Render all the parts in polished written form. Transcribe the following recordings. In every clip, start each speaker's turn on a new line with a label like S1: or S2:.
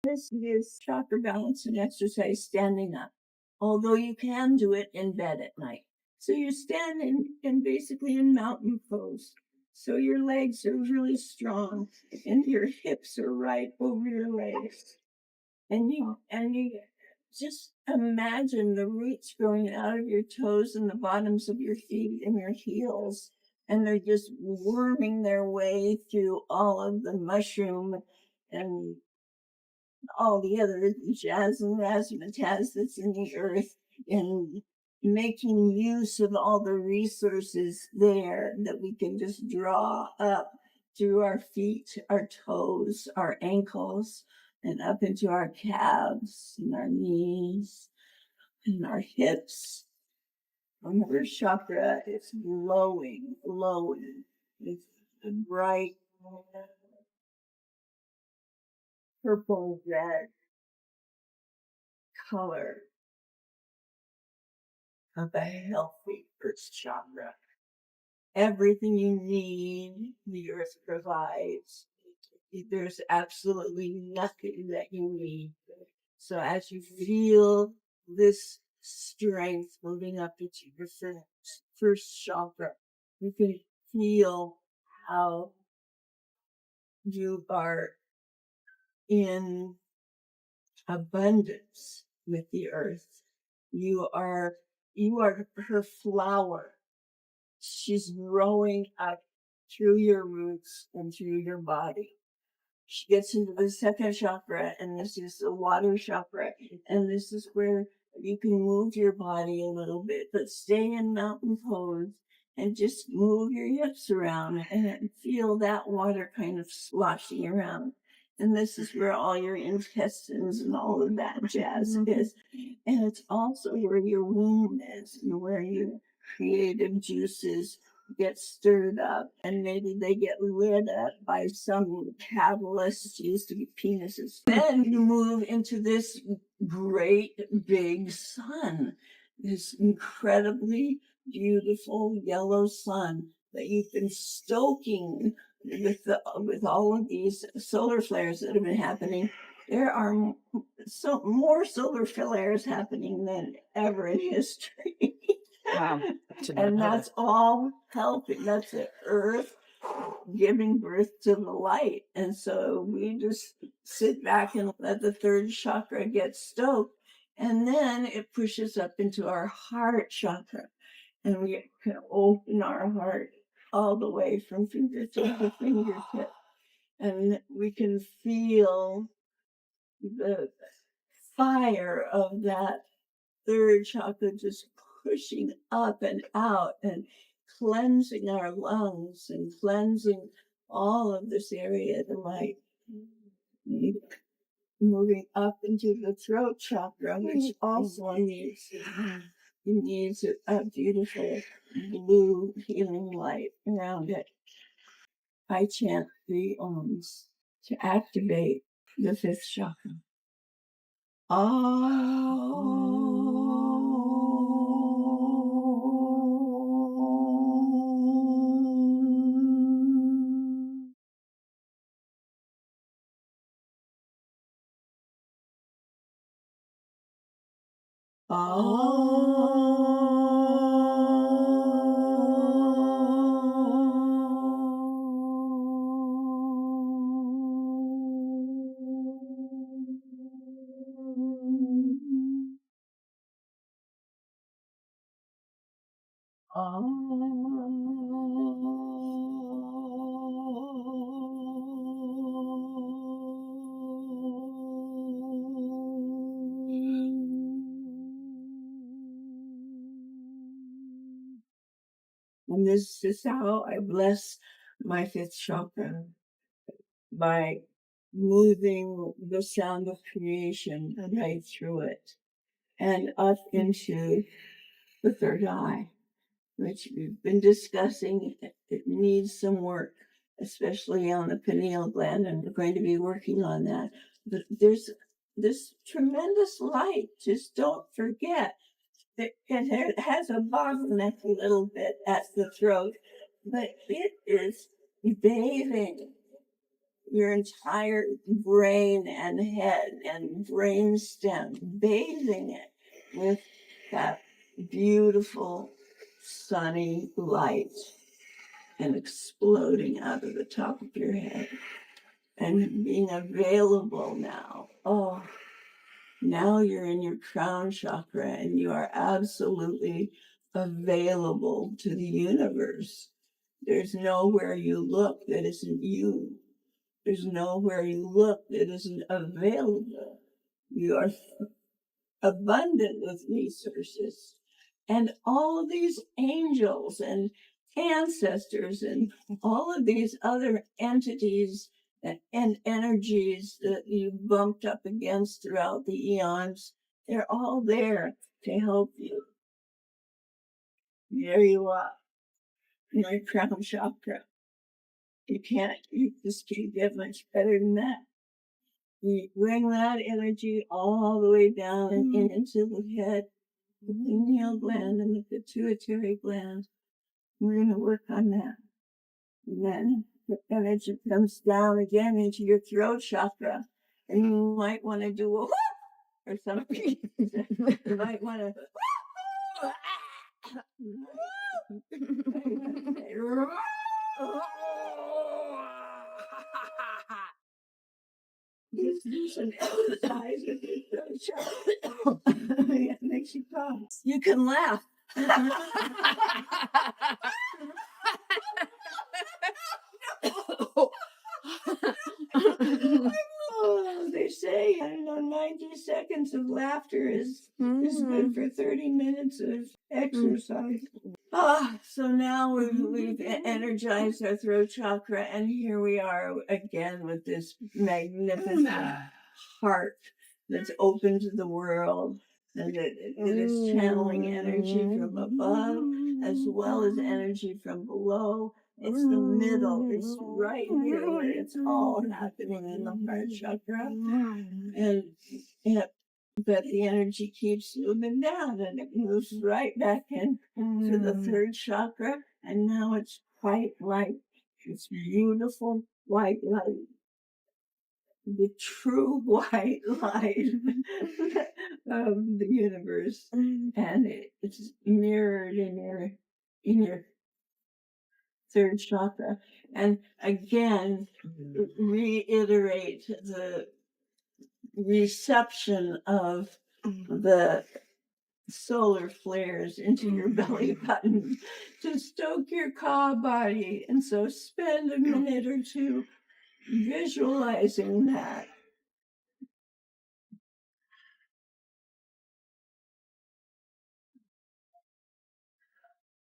S1: This is chakra balance and exercise standing up, although you can do it in bed at night. So you're standing and basically in mountain pose. So your legs are really strong and your hips are right over your legs. And you just imagine the roots growing out of your toes and the bottoms of your feet and your heels. And they're just worming their way through all of the mushroom and all the other jazz and razzmatazz that's in the earth, and making use of all the resources there that we can just draw up through our feet, our toes, our ankles, and up into our calves and our knees and our hips. And the first chakra is glowing. It's a bright purple red color of a healthy first chakra. Everything you need, the earth provides. There's absolutely nothing that you need. So as you feel this strength moving up into your first chakra, you can feel how you are in abundance with the earth. You are her flower. She's growing up through your roots and through your body. She gets into the second chakra, and this is the water chakra, and this is where you can move your body a little bit, but stay in mountain pose and just move your hips around and feel that water kind of sloshing around. And this is where all your intestines and all of that jazz is. And it's also where your womb is and where your creative juices get stirred up, and maybe they get lit up by some catalyst, used to be penises. Then you move into this great big sun, this incredibly beautiful yellow sun that you've been stoking with all of these solar flares that have been happening. There are more solar flares happening than ever in history.
S2: Wow.
S1: And that's all helping. That's the earth giving birth to the light. And so we just sit back and let the third chakra get stoked. And then it pushes up into our heart chakra. And we can open our heart all the way from fingertip to fingertip. And we can feel the fire of that third chakra just pushing up and out and cleansing our lungs and cleansing all of this area of the light. Moving up into the throat chakra, which also needs a beautiful blue healing light around it. I chant 3 ohms to activate the 5th chakra. And this is how I bless my 5th chakra, by moving the sound of creation right through it and up into the third eye, which we've been discussing. It needs some work, especially on the pineal gland, and we're going to be working on that. But there's this tremendous light. Just don't forget that it has a bottleneck a little bit at the throat, but it is bathing your entire brain and head and brain stem, bathing it with that beautiful sunny light and exploding out of the top of your head and being available now. Oh, now you're in your crown chakra and you are absolutely available to the universe. There's nowhere you look that isn't you. There's nowhere you look that isn't available. You are abundant with resources. And all of these angels and ancestors and all of these other entities and energies that you bumped up against throughout the eons, they're all there to help you. There you are, my crown chakra. You just can't get much better than that. You bring that energy all the way down and into the head, the pineal gland and the pituitary gland. We're going to work on that. And then the energy comes down again into your throat chakra. And you might want to do a whoop or something. You might want to just do some exercise with your throat chakra. It makes you calm. You can laugh. Oh, they say, I don't know, 90 seconds of laughter is good for 30 minutes of exercise. So now we've energized our throat chakra, and here we are again with this magnificent heart that's open to the world, and that is channeling energy from above as well as energy from below. It's the middle. It's right here where it's all happening in the heart chakra. But the energy keeps moving down and it moves right back in to the third chakra. And now it's white light. It's beautiful white light. The true white light of the universe. And it's mirrored in your third chakra. And again, reiterate the reception of the solar flares into your belly button to stoke your ka body. And so spend a minute or two visualizing that.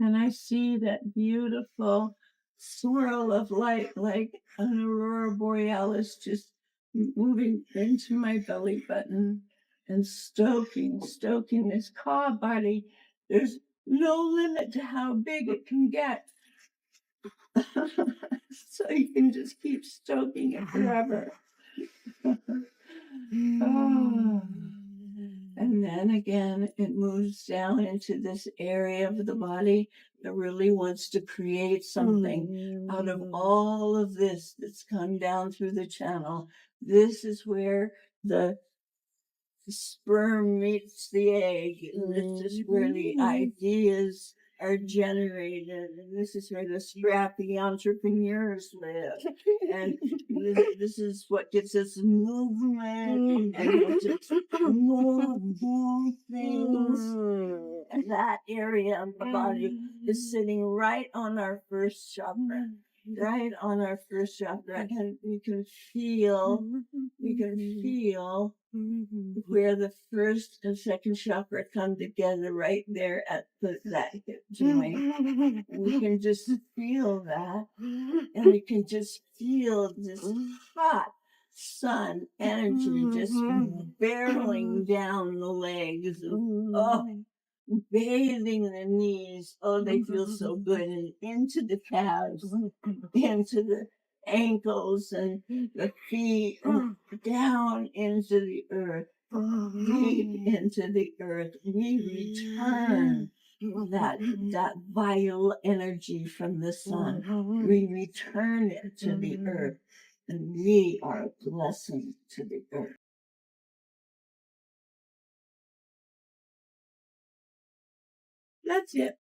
S1: And I see that beautiful swirl of light like an aurora borealis just moving into my belly button and stoking this ka body. There's no limit to how big it can get. So you can just keep stoking it forever. Oh. And then again, it moves down into this area of the body that really wants to create something out of all of this that's come down through the channel. This is where the sperm meets the egg. And this is where the ideas are generated. And this is where the scrappy entrepreneurs live. And this is what gives us movement and lets us move things. And that area of the body is sitting right on our first chakra. Right on our first chakra. And you can feel where the first and second chakra come together right there at that hip joint. And you can just feel that. And you can just feel this hot sun energy just barreling down the legs. Bathing the knees. Oh, they feel so good. And into the calves, into the ankles and the feet, and down into the earth, deep into the earth. We return that vital energy from the sun. We return it to the earth. and we are a blessing to the earth. That's it.